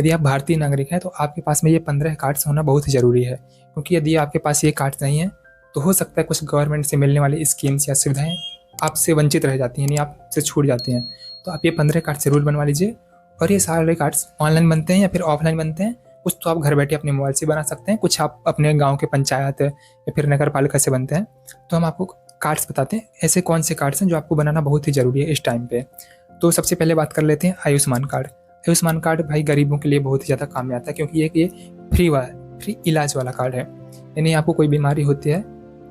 यदि आप भारतीय नागरिक हैं तो आपके पास में ये 15 कार्ड्स होना बहुत ही ज़रूरी है, क्योंकि यदि आपके पास ये कार्ड्स नहीं हैं तो हो सकता है कुछ गवर्नमेंट से मिलने वाली स्कीम्स या सुविधाएं आपसे वंचित रह जाती हैं, यानी आपसे छूट जाती हैं। तो आप ये 15 कार्ड ज़रूर बनवा लीजिए। और ये सारे कार्ड्स ऑनलाइन बनते हैं या फिर ऑफलाइन बनते हैं। कुछ तो आप घर बैठे अपने मोबाइल से बना सकते हैं, कुछ आप अपने गाँव के पंचायत या फिर नगर पालिका से बनते हैं। तो हम आपको कार्ड्स बताते हैं ऐसे कौन से कार्ड्स हैं जो आपको बनाना बहुत ही ज़रूरी है इस टाइम पे। तो सबसे पहले बात कर लेते हैं आयुष्मान कार्ड। आयुष्मान कार्ड भाई गरीबों के लिए बहुत ही ज़्यादा काम में आता है, क्योंकि ये फ्री इलाज वाला कार्ड है। यानी आपको कोई बीमारी होती है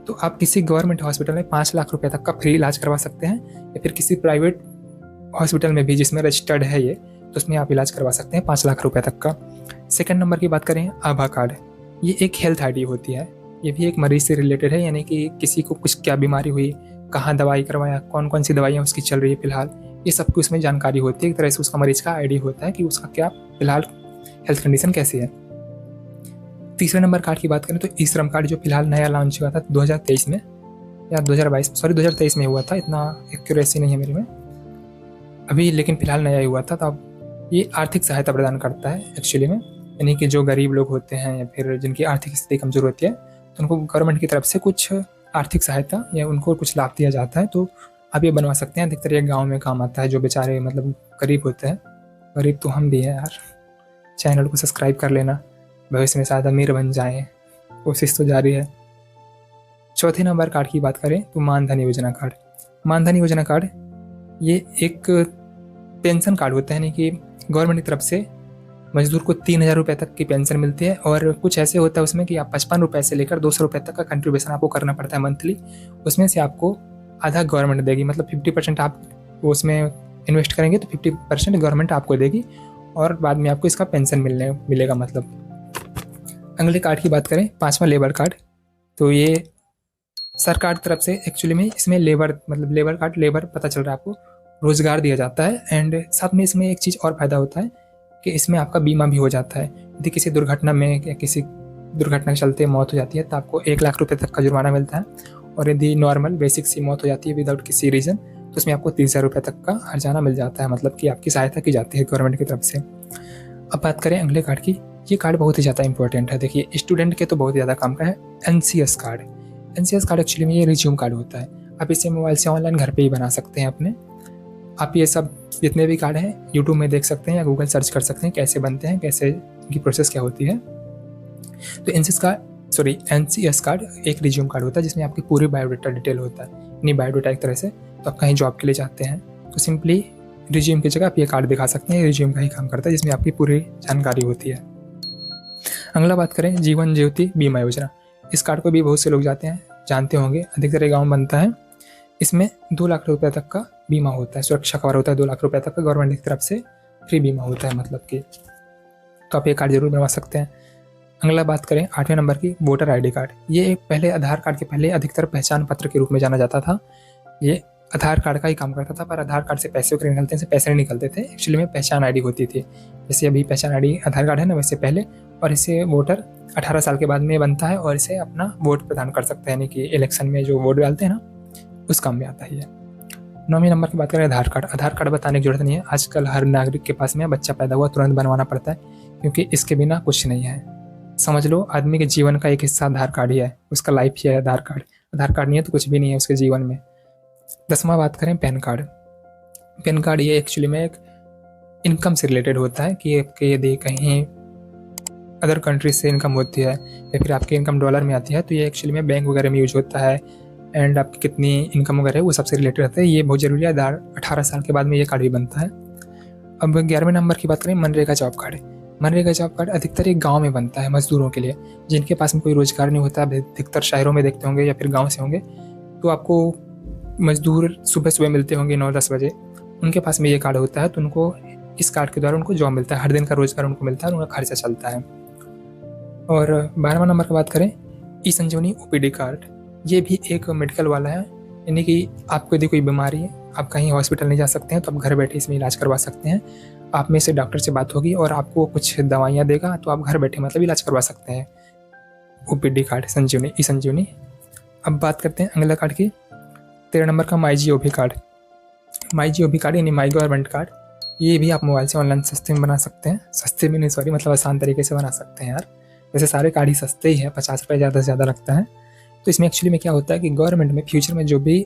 तो आप किसी गवर्नमेंट हॉस्पिटल में 5 लाख रुपए तक का फ्री इलाज करवा सकते हैं, या फिर किसी प्राइवेट हॉस्पिटल में भी जिसमें रजिस्टर्ड है ये, तो उसमें आप इलाज करवा सकते हैं 5 लाख रुपए तक का। सेकंड नंबर की बात करें आभा कार्ड, ये एक हेल्थ आईडी होती है। ये भी एक मरीज से रिलेटेड है, यानी कि किसी को कुछ क्या बीमारी हुई, कहाँ दवाई करवाया, कौन कौन सी दवाइयाँ उसकी चल रही है फिलहाल, ये सब की उसमें जानकारी होती है। एक तरह से उसका मरीज का आईडी होता है कि उसका क्या फिलहाल हेल्थ कंडीशन कैसी है। तीसरे नंबर कार्ड की बात करें तो ई श्रम कार्ड, जो फिलहाल नया लॉन्च हुआ था 2023 में या 2023 में हुआ था, इतना एक्यूरेसी नहीं है मेरे में अभी, लेकिन फिलहाल नया ही हुआ था। तो अब ये आर्थिक सहायता प्रदान करता है एक्चुअली में, यानी कि जो गरीब लोग होते हैं या फिर जिनकी आर्थिक स्थिति कमज़ोर होती है तो उनको गवर्नमेंट की तरफ से कुछ आर्थिक सहायता या उनको कुछ लाभ दिया जाता है। तो आप ये बनवा सकते हैं। अधिकतर ये गाँव में काम आता है, जो बेचारे मतलब गरीब होते हैं। गरीब तो हम भी हैं यार। चैनल को सब्सक्राइब कर लेना, भविष्य में शायद अमीर बन जाएँ, कोशिश तो जारी है। चौथे नंबर कार्ड की बात करें तो मानधन योजना कार्ड। मानधन योजना कार्ड ये एक पेंशन कार्ड होता है, यानी कि गवर्नमेंट की तरफ से मजदूर को 3,000 रुपये तक की पेंशन मिलती है। और कुछ ऐसे होता है उसमें कि आप 55 रुपये से लेकर 200 रुपये तक का कंट्रीब्यूशन आपको करना पड़ता है मंथली। उसमें से आपको आधा गवर्नमेंट देगी, मतलब 50% आप उसमें इन्वेस्ट करेंगे तो 50% गवर्नमेंट आपको देगी, और बाद में आपको इसका पेंशन मिलेगा। मतलब अगले कार्ड की बात करें, 5वां लेबर कार्ड, तो ये सरकार की तरफ से एक्चुअली में इसमें लेबर कार्ड, लेबर पता चल रहा है आपको, रोजगार दिया जाता है। एंड साथ में इसमें एक चीज़ और फायदा होता है कि इसमें आपका बीमा भी हो जाता है। यदि किसी दुर्घटना में या किसी दुर्घटना के चलते मौत हो जाती है तो आपको 1 लाख रुपए तक का जुर्माना मिलता है। और यदि नॉर्मल बेसिक सी मौत हो जाती है विदाउट किसी रीज़न, तो उसमें आपको 30,000 रुपये तक का हर्जाना मिल जाता है, मतलब कि आपकी सहायता की जाती है गवर्नमेंट की तरफ से। अब बात करें अगले कार्ड की, ये कार्ड बहुत ही ज़्यादा इंपॉर्टेंट है। देखिए स्टूडेंट के तो बहुत ज़्यादा काम का है, NCS card. NCS card actually में ये रिज्यूम कार्ड होता है। आप इसे मोबाइल से ऑनलाइन घर पे ही बना सकते हैं अपने। आप ये सब जितने भी कार्ड हैं यूट्यूब में देख सकते हैं या गूगल सर्च कर सकते हैं कैसे बनते हैं, कैसे इनकी प्रोसेस क्या होती है। तो NCS कार्ड एक रिज्यूम कार्ड होता है जिसमें आपकी पूरी बायोडाटा डिटेल होता है, यानी बायोडाटा एक तरह से। तो आप कहीं जॉब के लिए जाते हैं तो सिंपली रिज्यूम की जगह आप ये कार्ड दिखा सकते हैं। रिज्यूम का ही काम करता है, जिसमें आपकी पूरी जानकारी होती है। अगला बात करें जीवन ज्योति बीमा योजना। इस कार्ड को भी बहुत से लोग जानते होंगे, अधिकतर गाँव में बनता है। इसमें 2 लाख रुपये तक का बीमा होता है, सुरक्षा कवर होता है 2 लाख रुपये तक का, गवर्नमेंट की तरफ से फ्री बीमा होता है, मतलब कि। तो आप ये कार्ड जरूर बनवा सकते हैं। अगला बात करें 8वें नंबर की, वोटर ID कार्ड। ये एक पहले आधार कार्ड के पहले अधिकतर पहचान पत्र के रूप में जाना जाता था। ये आधार कार्ड का ही काम करता था, पर आधार कार्ड से पैसे निकलते से पैसे नहीं निकलते थे, एक्चुअली में पहचान ID होती थी। जैसे अभी पहचान ID आधार कार्ड है ना, वैसे पहले। और इसे वोटर 18 साल के बाद में बनता है और इसे अपना वोट प्रदान कर सकते हैं, यानी कि इलेक्शन में जो वोट डालते हैं ना, उस काम में आता है ये। 9वें नंबर की बात करें आधार कार्ड। आधार कार्ड बताने की जरूरत नहीं है, आजकल हर नागरिक के पास में बच्चा पैदा हुआ तुरंत बनवाना पड़ता है, क्योंकि इसके बिना कुछ नहीं है। समझ लो आदमी के जीवन का एक हिस्सा आधार कार्ड ही है, उसका लाइफ ही है आधार कार्ड। आधार कार्ड नहीं है तो कुछ भी नहीं है उसके जीवन में। 10वां बात करें पैन कार्ड। पैन कार्ड ये एक्चुअली में एक इनकम से रिलेटेड होता है कि आपके यदि कहीं अदर कंट्रीज से इनकम होती है या फिर आपकी इनकम डॉलर में आती है, तो ये एक्चुअली में बैंक वगैरह में यूज होता है। एंड आपकी कितनी इनकम वगैरह है वो सबसे रिलेटेड रहता है। ये बहुत जरूरी है, 18 साल के बाद में ये कार्ड भी बनता है। अब 11वें नंबर की बात करें MNREGA job card. MNREGA job card अधिकतर एक गांव में बनता है मजदूरों के लिए, जिनके पास में कोई रोजगार नहीं होता। अधिकतर शहरों में देखते होंगे या फिर गाँव से होंगे, तो आपको मजदूर सुबह सुबह मिलते होंगे 9-10 बजे। उनके पास में ये कार्ड होता है, तो उनको इस कार्ड के द्वारा उनको जॉब मिलता है, हर दिन का रोजगार उनको मिलता है और उनका खर्चा चलता है। और 12वां नंबर की बात करें ई संजीवनी OPD कार्ड। ये भी एक मेडिकल वाला है, यानी कि आपको यदि कोई बीमारी है, आप कहीं हॉस्पिटल नहीं जा सकते हैं, तो आप घर बैठे इसमें इलाज करवा सकते हैं। आप में से डॉक्टर से बात होगी और आपको कुछ दवाइयाँ देगा, तो आप घर बैठे मतलब इलाज करवा सकते हैं। OPD कार्ड संजीवनी, ई संजीवनी। अब बात करते हैं अगला कार्ड की, 13 नंबर का MyGOV कार्ड। MyGOV कार्ड यानी माई गवर्नमेंट कार्ड। ये भी आप मोबाइल से ऑनलाइन सस्ते में बना सकते हैं, सस्ते में नहीं सॉरी मतलब आसान तरीके से बना सकते हैं यार। वैसे सारे कार्ड ही सस्ते ही हैं, 50 रुपये ज़्यादा से ज़्यादा लगता है। तो इसमें एक्चुअली में क्या होता है कि गवर्नमेंट में फ्यूचर में जो भी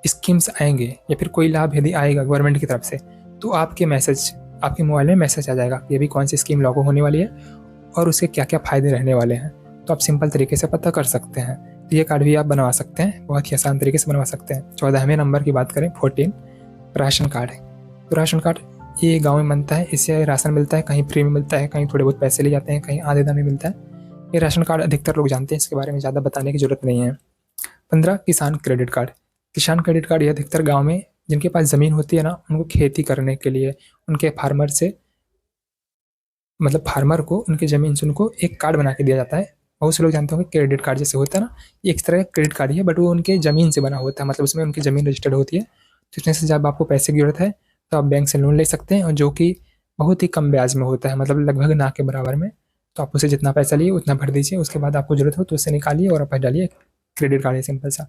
स्कीम्स आएंगे या फिर कोई लाभ यदि आएगा गवर्नमेंट की तरफ से, तो आपके मोबाइल में मैसेज आ जाएगा कि अभी कौन सी स्कीम लागू होने वाली है और उसके क्या क्या फ़ायदे रहने वाले हैं। तो आप सिंपल तरीके से पता कर सकते हैं। तो ये कार्ड भी आप बनवा सकते हैं, बहुत ही आसान तरीके से बनवा सकते हैं। 14वें नंबर की बात करें 14, राशन कार्ड है। तो राशन कार्ड ये गाँव में बनता है, इससे राशन मिलता है, कहीं फ्री में मिलता है, कहीं थोड़े बहुत पैसे ले जाते हैं, कहीं आधे दाम में मिलता है। ये राशन कार्ड अधिकतर लोग जानते हैं, इसके बारे में ज़्यादा बताने की ज़रूरत नहीं है। 15, किसान क्रेडिट कार्ड। किसान क्रेडिट कार्ड ये अधिकतर गाँव में जिनके पास ज़मीन होती है ना, उनको खेती करने के लिए उनके फार्मर को उनकी ज़मीन से उनको एक कार्ड बना के दिया जाता है। बहुत से लोग जानते होंगे क्रेडिट कार्ड जैसे होता है ना, ये एक तरह का क्रेडिट कार्ड ही है, बट वो उनके ज़मीन से बना होता है, मतलब उसमें उनकी ज़मीन रजिस्टर्ड होती है। तो इसमें से जब आपको पैसे की ज़रूरत है तो आप बैंक से लोन ले सकते हैं, और जो कि बहुत ही कम ब्याज में होता है, मतलब लगभग ना के बराबर में। तो आप उसे जितना पैसा लिए उतना भर दीजिए, उसके बाद आपको ज़रूरत हो तो उसे निकालिए और आप डालिए। क्रेडिट कार्ड है सिंपल सा।